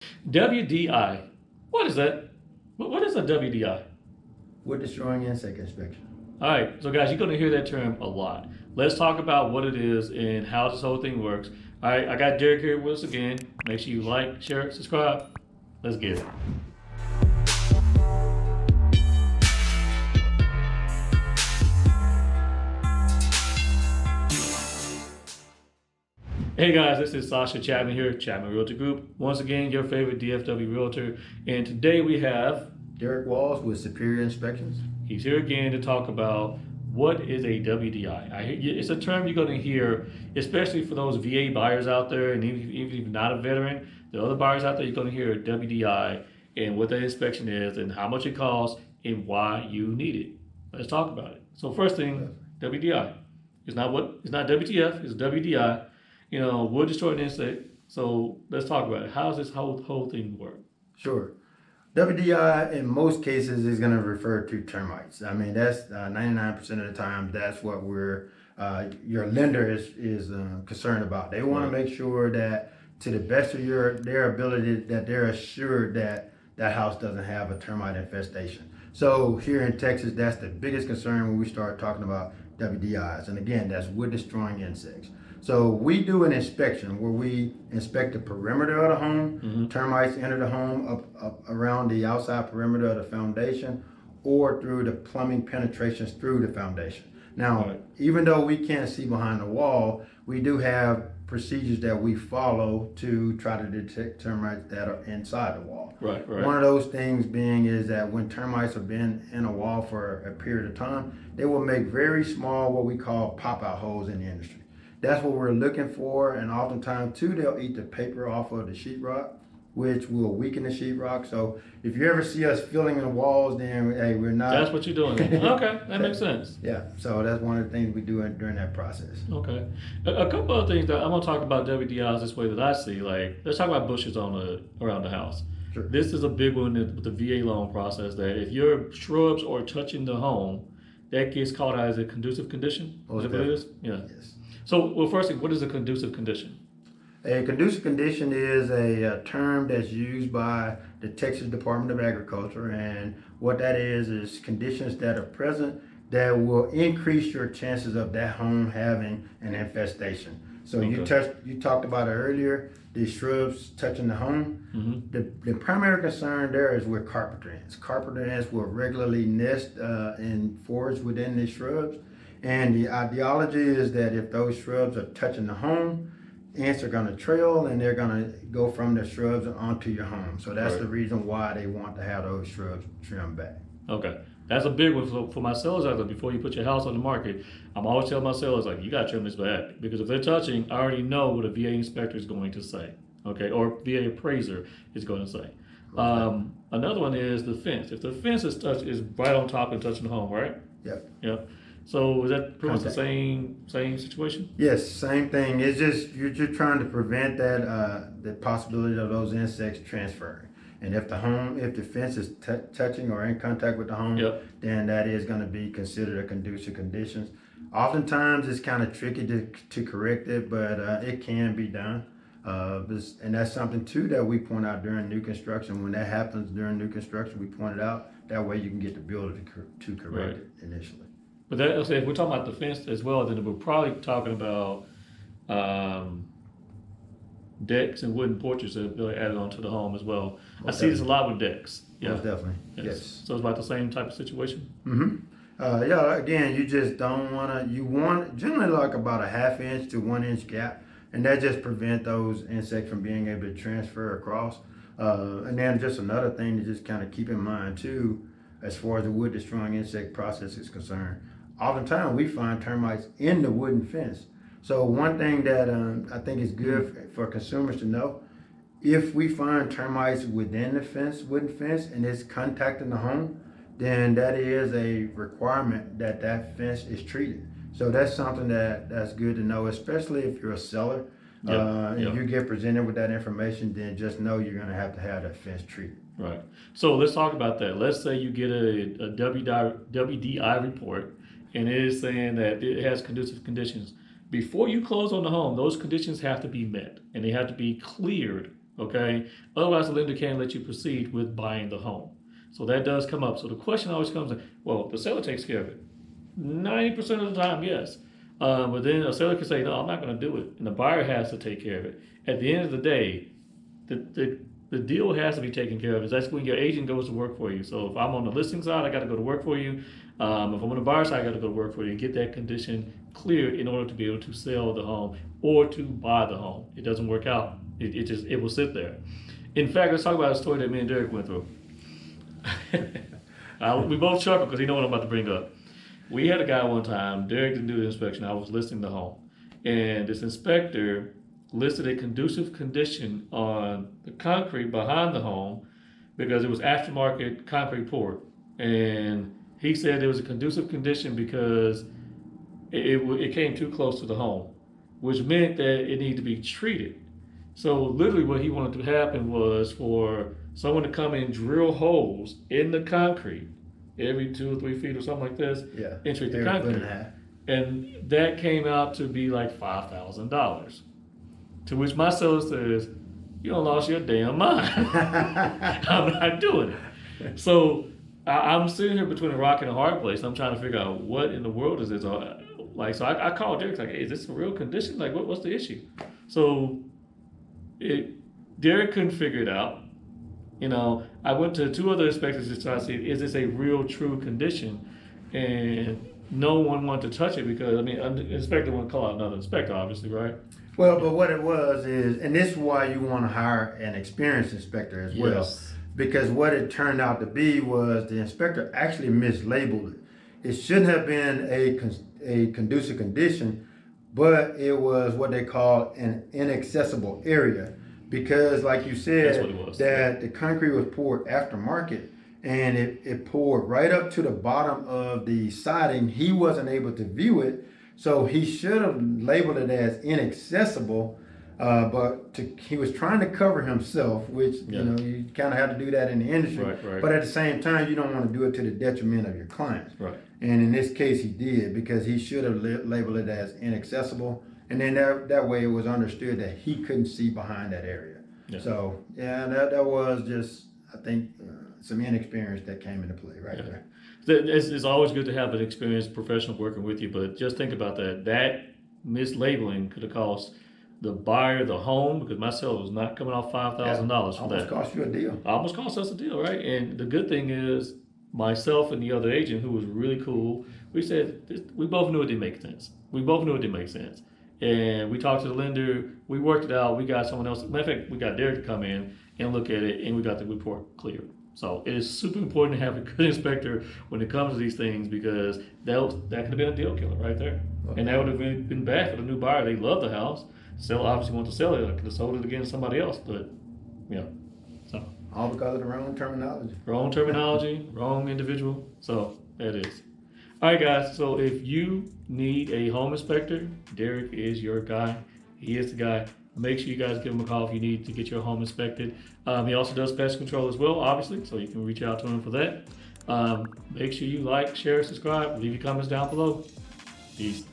WDI. What is that? What is a WDI? Wood destroying insect inspection. All right, so guys, you're going to hear that term a lot. Let's talk about what it is and how this whole thing works. All right, I got Derrick here with us again. Make sure you like, share, subscribe. Let's get it. Hey guys, this is Sascha Chatman here, Chatman Realty Group. Once again, your favorite DFW realtor. And today we have Derrick Walls with Superior Inspections. He's here again to talk about what is a WDI. It's a term you're going to hear, especially for those VA buyers out there, and even if you're not a veteran, the other buyers out there, you're going to hear WDI and what that inspection is and how much it costs and why you need it. Let's talk about it. So first thing, WDI. It's not WTF, it's WDI. You know, wood destroying insect. So let's talk about it. How does this whole thing work? Sure. WDI in most cases is going to refer to termites. I mean, that's 99% of the time, that's what your lender is concerned about. They want to make sure that to the best of their ability that they're assured that that house doesn't have a termite infestation. So here in Texas, that's the biggest concern when we start talking about WDIs. And again, that's wood destroying insects. So we do an inspection where we inspect the perimeter of the home. Mm-hmm. Termites enter the home up around the outside perimeter of the foundation or through the plumbing penetrations through the foundation. Now, even though we can't see behind the wall, we do have procedures that we follow to try to detect termites that are inside the wall. Right. One of those things being is that when termites have been in a wall for a period of time, they will make very small, what we call pop-out holes in the industry. That's what we're looking for, and oftentimes too, they'll eat the paper off of the sheetrock, which will weaken the sheetrock. So if you ever see us filling in the walls, then hey, we're not. That's what you're doing. Okay, that makes sense. Yeah, so that's one of the things we do during that process. Okay, a couple of things that I'm gonna talk about WDIs this way that I see. Like, let's talk about bushes around the house. Sure. This is a big one with the VA loan process. That if your shrubs are touching the home, that gets called out as a conducive condition. Is that what it is? Yeah. Yes. So, well, first thing, what is a conducive condition? A conducive condition is a term that's used by the Texas Department of Agriculture, and what that is conditions that are present that will increase your chances of that home having an infestation. So you talked about it earlier, the shrubs touching the home. Mm-hmm. The primary concern there is with carpenter ants. Carpenter ants will regularly nest and forage within the shrubs. And the ideology is that if those shrubs are touching the home, ants are going to trail and they're going to go from the shrubs onto your home. So that's the reason why they want to have those shrubs trimmed back. Okay. That's a big one for my sellers out there. Before you put your house on the market, I'm always telling my sellers, like, you got to trim this back. Because if they're touching, I already know what a VA inspector is going to say. Okay. Or VA appraiser is going to say. Another one is the fence. If the fence is right on top and touching the home, right? Yep. So is that pretty much the same situation? Yes, same thing. It's just you're trying to prevent that the possibility of those insects transferring. And if the fence is touching or in contact with the home, then that is going to be considered a conducive conditions. Oftentimes it's kind of tricky to correct it, but it can be done. And that's something too that we point out during new construction. When that happens during new construction, we point it out. That way you can get the builder to correct it initially. But if we're talking about the fence as well, then we're probably talking about decks and wooden porches that are added onto the home as well. I see this a lot with decks. Yeah, most definitely. Yes. So it's about the same type of situation. Mm-hmm. Again, you just don't you want generally like about a 1/2 inch to 1 inch gap, and that just prevent those insects from being able to transfer across. And then just another thing to just kind of keep in mind too, as far as the wood destroying insect process is concerned. Oftentimes we find termites in the wooden fence. So one thing that I think is good for consumers to know, if we find termites within the wooden fence, and it's contacting the home, then that is a requirement that fence is treated. So that's something that's good to know, especially if you're a seller. If you get presented with that information, then just know you're going to have that fence treated. Right. So let's talk about that. Let's say you get a WDI report, and it is saying that it has conducive conditions. Before you close on the home, those conditions have to be met, and they have to be cleared. okay? Otherwise, the lender can't let you proceed with buying the home. So that does come up. So the question always comes, well, the seller takes care of it. 90% of the time, yes. But then a seller can say, no, I'm not going to do it. And the buyer has to take care of it. At the end of the day, the deal has to be taken care of. That's when your agent goes to work for you. So if I'm on the listing side, I got to go to work for you. If I'm on the buyer side, I got to go to work for you and get that condition cleared in order to be able to sell the home or to buy the home. It doesn't work out. It will sit there. In fact, let's talk about a story that me and Derrick went through. We both chuckled because he know what I'm about to bring up. We had a guy one time, Derrick didn't do the inspection, I was listing the home. And this inspector listed a conducive condition on the concrete behind the home because it was aftermarket concrete poured. And he said it was a conducive condition because it came too close to the home, which meant that it needed to be treated. So literally what he wanted to happen was for someone to come and drill holes in the concrete every 2 or 3 feet or something like this, and treat the concrete. And that came out to be like $5,000. To which my seller says, you don't lost your damn mind. I'm not doing it. So I'm sitting here between a rock and a hard place. I'm trying to figure out what in the world is this. Like, so I called Derrick, like, hey, is this a real condition? Like, what's the issue? So Derrick couldn't figure it out. You know, I went to 2 other inspectors to try to see, is this a real, true condition? And no one wanted to touch it because, I mean, an inspector wouldn't call out another inspector, obviously, right? Well, but what it was is, and this is why you want to hire an experienced inspector as well. Yes. Because what it turned out to be was the inspector actually mislabeled it. It shouldn't have been a conducive condition, but it was what they call an inaccessible area. Because like you said, That's what it was. that the concrete was poured aftermarket and it poured right up to the bottom of the siding. He wasn't able to view it, so he should have labeled it as inaccessible, but he was trying to cover himself, which you know, you kind of have to do that in the industry. Right. But at the same time, you don't want to do it to the detriment of your clients. Right. And in this case, he did, because he should have labeled it as inaccessible. And then that way it was understood that he couldn't see behind that area. Yeah. So, yeah, that was just, I think, some inexperience that came into play there. It's always good to have an experienced professional working with you, but just think about that. That mislabeling could have cost the buyer the home, because my seller was not coming off $5,000 for that. Almost cost you a deal. Almost cost us a deal, right? And the good thing is, myself and the other agent, who was really cool, we said, we both knew it didn't make sense. We both knew it didn't make sense. And we talked to the lender, we worked it out, we got someone else, matter of fact, we got Derrick to come in and look at it, and we got the report cleared. So it is super important to have a good inspector when it comes to these things, because that could have been a deal killer right there. Okay. And that would have been bad for the new buyer. They love the house. Seller obviously wants to sell it. I could have sold it again to somebody else, but yeah. So all because of the wrong terminology. Wrong terminology, wrong individual. So that is. All right, guys. So if you need a home inspector, Derrick is your guy. He is the guy. Make sure you guys give him a call if you need to get your home inspected. He also does pest control as well, obviously, so you can reach out to him for that. Make sure you like, share, subscribe, leave your comments down below. Peace.